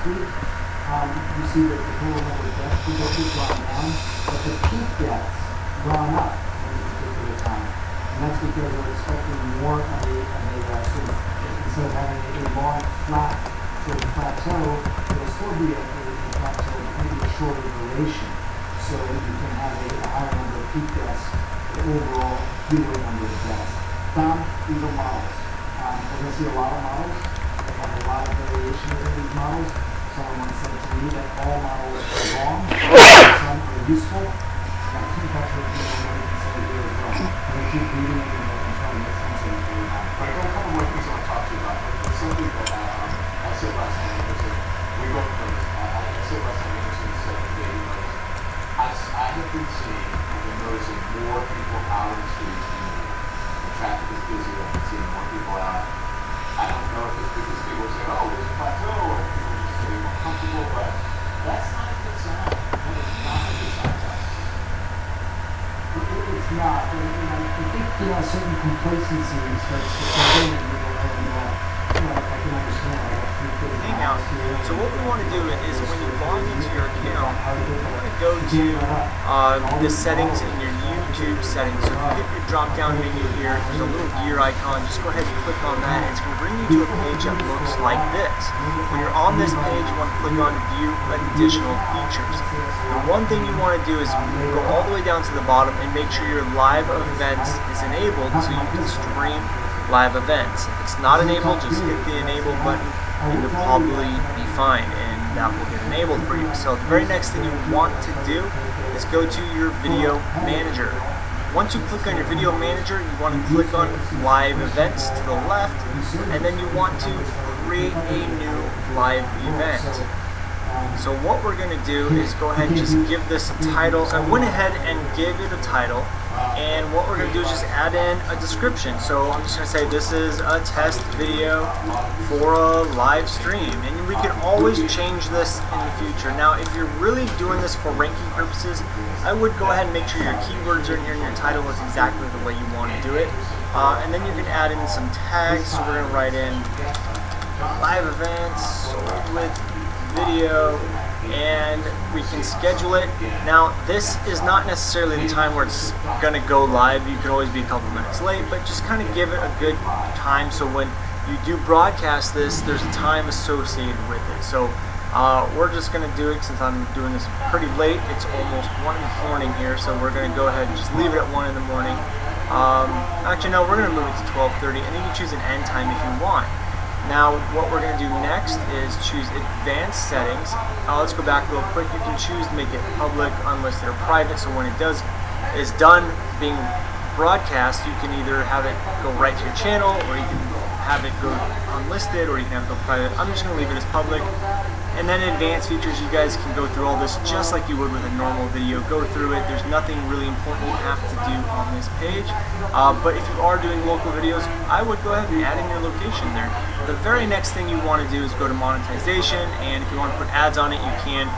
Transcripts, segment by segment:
speed, you see that the total number of deaths predicted gone down, but the peak deaths gone up in a particular time. And that's because we're expecting more of a sort of, instead of having a long, flat sort of plateau, there'll still be a plateau, but maybe a shorter duration. So you can have a higher number of peak deaths, but overall fewer number of deaths. These are models. We're going to see a lot of models. They have a lot of variation within these models. Someone said to me that all models are wrong, some are useful. And I think that's what people can say here as well. And they keep reading it and trying to make sense of it every time. But I got a couple more things I want to talk to you about. There's something that I said last time, we both noticed. I said last time, Anderson said today, he noticed. I have been seeing, I've been noticing more people out in the streets. The traffic is busy. I've been seeing more people out. I don't know if it's because people say, oh, there's a plateau, or people are just getting more comfortable, but that's not a good sign. That is not a good sign to us. It's not. I think, a certain complacency starts to set in, I can understand. Hang out. So what we want to do is when you log into your account, you want to go to the settings in your YouTube settings. So if you hit your drop down menu here, there's a little gear icon. Just go ahead and click on that, and it's going to bring you to a page that looks like this. When you're on this page, you want to click on View Additional Features. The one thing you want to do is go all the way down to the bottom and make sure your live events is enabled so you can stream live events. If it's not enabled, just hit the enable button and you'll probably be fine, and that will get enabled for you. So the very next thing you want to do is go to your video manager. Once you click on your video manager, you want to click on live events to the left, and then you want to create a new live event. So what we're going to do is go ahead and just give this a title. I went ahead and gave it a title, and what we're going to do is just add in a description. So I'm just going to say this is a test video for a live stream, and we can always change this in the future. Now if you're really doing this for ranking purposes, I would go ahead and make sure your keywords are in here and your title is exactly the way you want to do it. And then you can add in some tags. So we're going to write in live events with video, and we can schedule it. Now this is not necessarily the time where it's going to go live. You can always be a couple minutes late, but just kind of give it a good time so when you do broadcast this, there's a time associated with it. So we're just going to do it since I'm doing this pretty late. It's almost 1 in the morning here, so we're going to go ahead and just leave it at 1 in the morning. Actually no, we're going to move it to 12:30, and you can choose an end time if you want. Now what we're going to do next is choose advanced settings. Let's go back real quick. You can choose to make it public, unlisted, or private, so when it is done being broadcast, you can either have it go right to your channel, or you can have it go unlisted, or you can have it go private. I'm just going to leave it as public. And then advanced features, you guys can go through all this just like you would with a normal video. Go through it. There's nothing really important you have to do on this page. But if you are doing local videos, I would go ahead and add in your location there. The very next thing you want to do is go to monetization, and if you want to put ads on it, you can.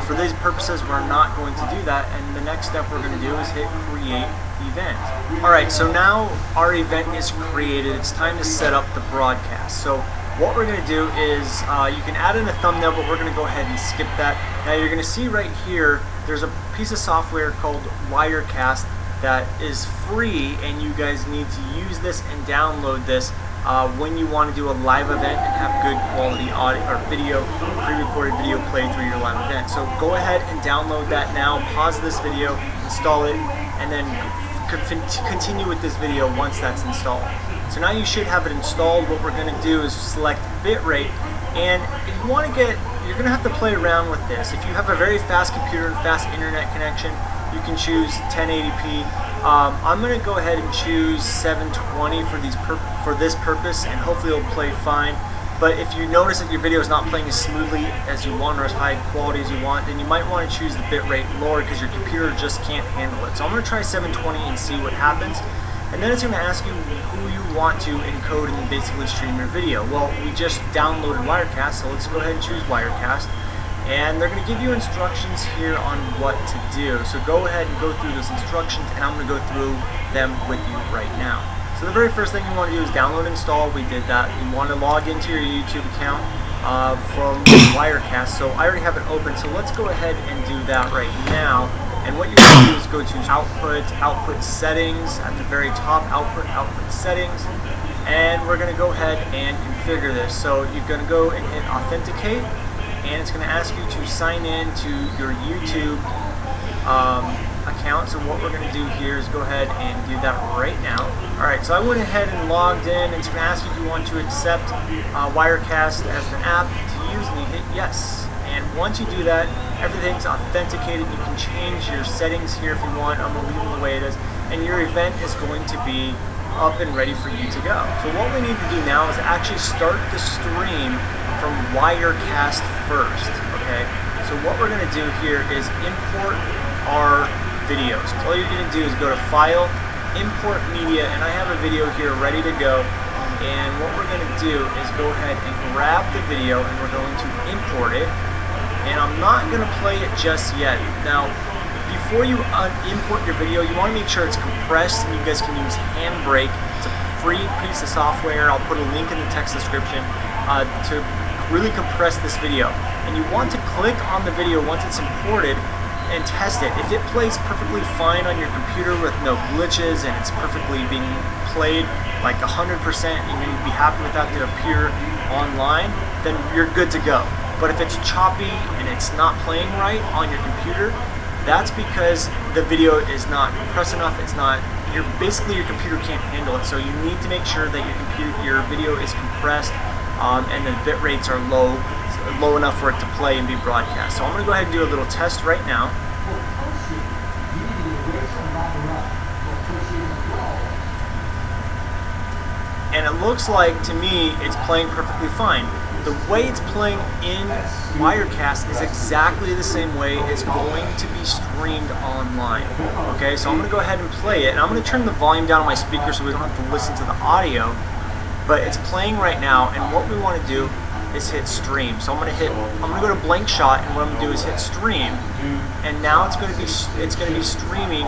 For these purposes, we're not going to do that, and the next step we're going to do is hit create event. Alright, so now our event is created. It's time to set up the broadcast. So what we're going to do is you can add in a thumbnail, but we're going to go ahead and skip that. Now you're going to see right here there's a piece of software called Wirecast that is free, and you guys need to use this and download this when you want to do a live event and have good quality audio or video, pre-recorded video play through your live event. So go ahead and download that now, pause this video, install it, and then continue with this video once that's installed. So now you should have it installed. What we're going to do is select bitrate, and if you want to you're going to have to play around with this. If you have a very fast computer and fast internet connection, you can choose 1080p. I'm going to go ahead and choose 720 for this purpose, and hopefully it'll play fine. But if you notice that your video is not playing as smoothly as you want or as high quality as you want, then you might want to choose the bitrate lower because your computer just can't handle it. So I'm going to try 720 and see what happens. And then it's going to ask you who you want to encode and basically stream your video. Well, we just downloaded Wirecast, so let's go ahead and choose Wirecast. And they're going to give you instructions here on what to do. So go ahead and go through those instructions, and I'm going to go through them with you right now. So the very first thing you want to do is download and install. We did that. You want to log into your YouTube account. from Wirecast. So I already have it open, so let's go ahead and do that right now. And what you're going to do is go to output settings, at the very top, output settings, and we're going to go ahead and configure this. So you're going to go and hit authenticate, and it's going to ask you to sign in to your YouTube account. So what we're going to do here is go ahead and do that right now. Alright, so I went ahead and logged in, and it's going to ask you if you want to accept Wirecast as the app to use, and you hit yes. And once you do that, everything's authenticated. You can change your settings here if you want. I'm going to leave them the way it is, and your event is going to be up and ready for you to go. So what we need to do now is actually start the stream from Wirecast first, okay? So what we're going to do here is import our videos. All you're going to do is go to File, Import Media, and I have a video here ready to go. And what we're going to do is go ahead and grab the video, and we're going to import it. And I'm not going to play it just yet. Now, before you import your video, you want to make sure it's compressed, and you guys can use Handbrake. It's a free piece of software. I'll put a link in the text description to really compress this video. And you want to click on the video once it's imported and test it. If it plays perfectly fine on your computer with no glitches and it's perfectly being played like 100%, and you'd be happy with that to appear online, then you're good to go. But if it's choppy and it's not playing right on your computer, that's because the video is not compressed enough. It's not, basically your computer can't handle it. So you need to make sure that your video is compressed and the bit rates are low enough for it to play and be broadcast. So I'm going to go ahead and do a little test right now. And it looks like, to me, it's playing perfectly fine. The way it's playing in Wirecast is exactly the same way it's going to be streamed online. Okay, so I'm going to go ahead and play it, and I'm going to turn the volume down on my speaker so we don't have to listen to the audio. But it's playing right now, and what we want to do is hit stream. So I'm going to go to blank shot, and what I'm going to do is hit stream, and now it's going to be streaming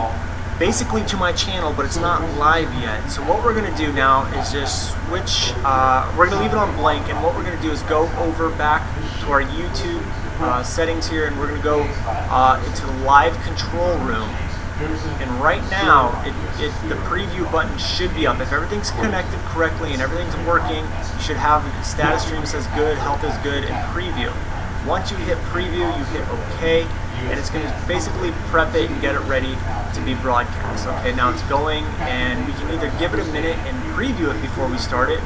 basically to my channel, but it's not live yet. So what we're going to do now is just switch, we're going to leave it on blank, and what we're going to do is go over back to our YouTube settings here, and we're going to go into the live control room. And right now, the preview button should be up. If everything's connected correctly and everything's working, you should have status stream says good, health is good, and preview. Once you hit preview, you hit OK, and it's going to basically prep it and get it ready to be broadcast. Okay, now it's going, and we can either give it a minute and preview it before we start it,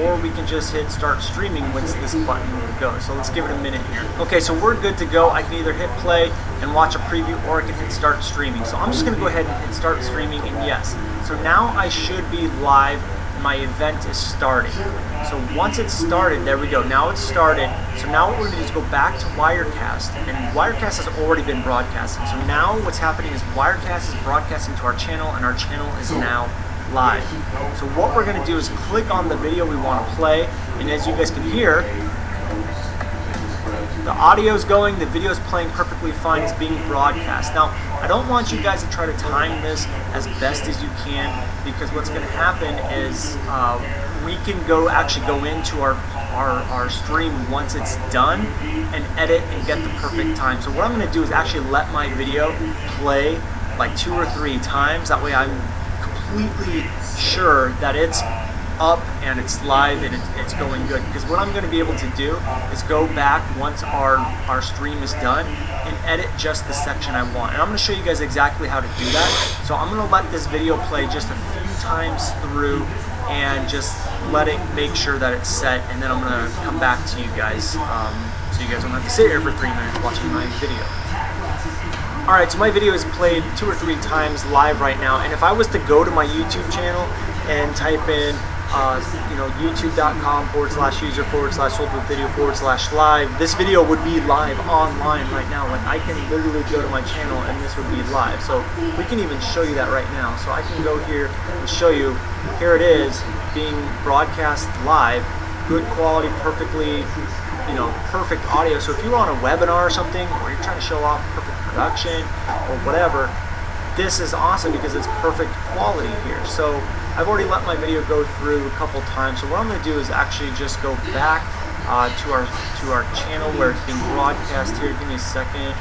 or we can just hit start streaming once this button goes. So let's give it a minute here. Okay, so we're good to go. I can either hit play and watch a preview, or I can hit start streaming. So I'm just going to go ahead and hit start streaming, and yes. So now I should be live. My event is starting. So once it's started, there we go. Now it's started. So now what we're going to do is go back to Wirecast, and Wirecast has already been broadcasting. So now what's happening is Wirecast is broadcasting to our channel, and our channel is now live. So what we're going to do is click on the video we want to play, and as you guys can hear, the audio is going, the video is playing perfectly fine, it's being broadcast. Now, I don't want you guys to try to time this as best as you can, because what's going to happen is we can actually go into our stream once it's done and edit and get the perfect time. So what I'm going to do is actually let my video play like 2 or 3 times. That way I'm completely sure that it's up and it's live and it's going good, because what I'm going to be able to do is go back once our stream is done and edit just the section I want, and I'm going to show you guys exactly how to do that. So I'm going to let this video play just a few times through and just let it make sure that it's set, and then I'm going to come back to you guys so you guys don't have to sit here for 3 minutes watching my video. Alright, so my video is played 2 or 3 times live right now, and if I was to go to my YouTube channel and type in youtube.com/user/soldwithvideo/live, this video would be live online right now. Like, I can literally go to my channel and this would be live. So we can even show you that right now. So I can go here and show you, here it is being broadcast live, good quality, perfectly, perfect audio. So if you're on a webinar or something, or you're trying to show off perfect production or whatever, this is awesome because it's perfect quality here. So I've already let my video go through a couple times, so what I'm going to do is actually just go back to our channel where it's being broadcast here. Give me a second.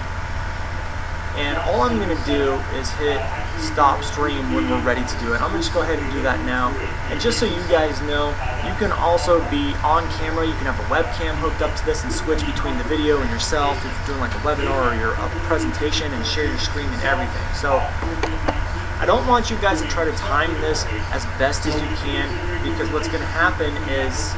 And all I'm going to do is hit stop stream when we're ready to do it. I'm going to just go ahead and do that now. And just so you guys know, you can also be on camera. You can have a webcam hooked up to this and switch between the video and yourself if you're doing like a webinar or your presentation, and share your screen and everything. So I don't want you guys to try to time this as best as you can, because what's going to happen is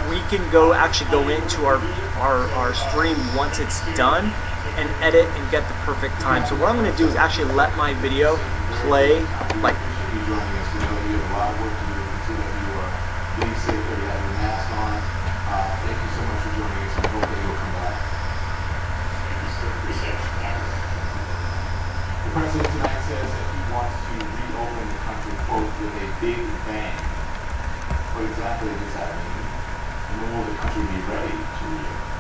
we can actually go into our stream once it's done and edit and get the perfect time. So what I'm going to do is actually let my video play like. You joining us. We know you have a lot of work to do. We see that you are being safe there. You have your mask on. Thank you so much for joining us, and hope that you'll come back. The president tonight says that he wants to reopen the country, quote, with a big bang. What exactly does that mean? And when will the country be ready to reopen?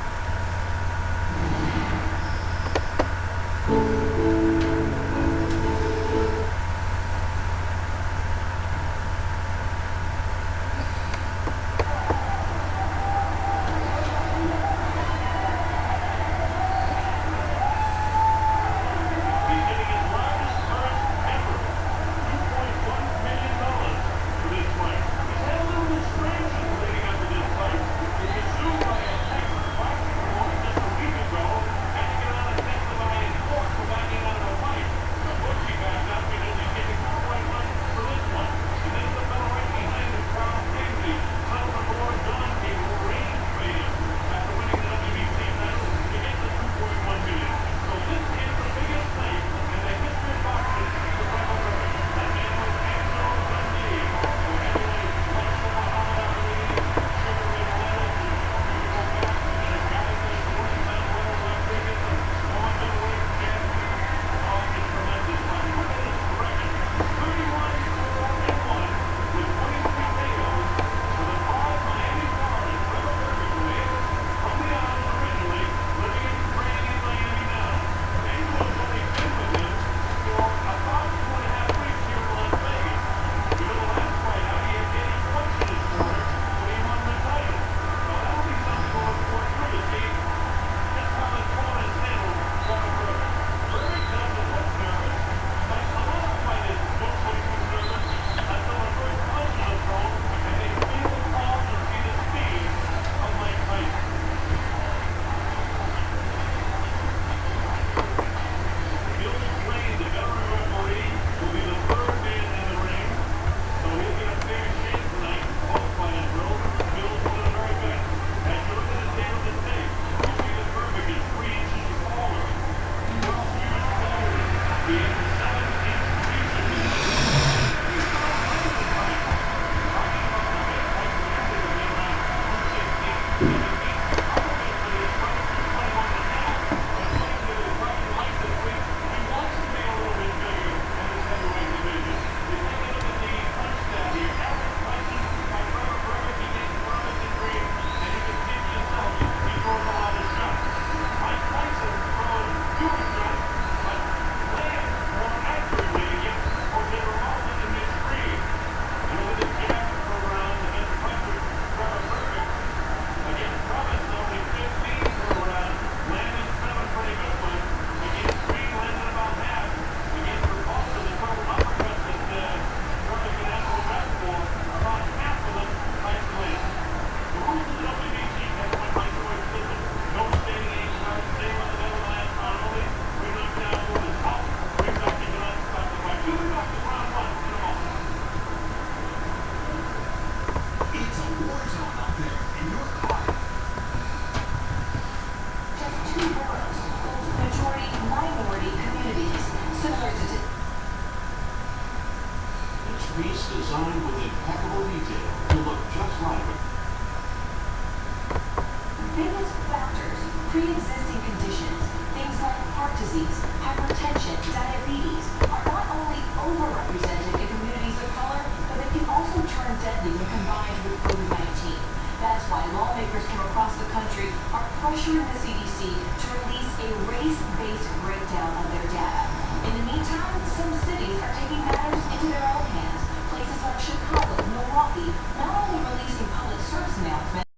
piece designed with impeccable detail to look just like it. Biggest factors, pre-existing conditions, things like heart disease, hypertension, diabetes, are not only overrepresented in communities of color, but they can also turn deadly when combined with COVID-19. That's why lawmakers from across the country are pressuring the CDC to release a race-based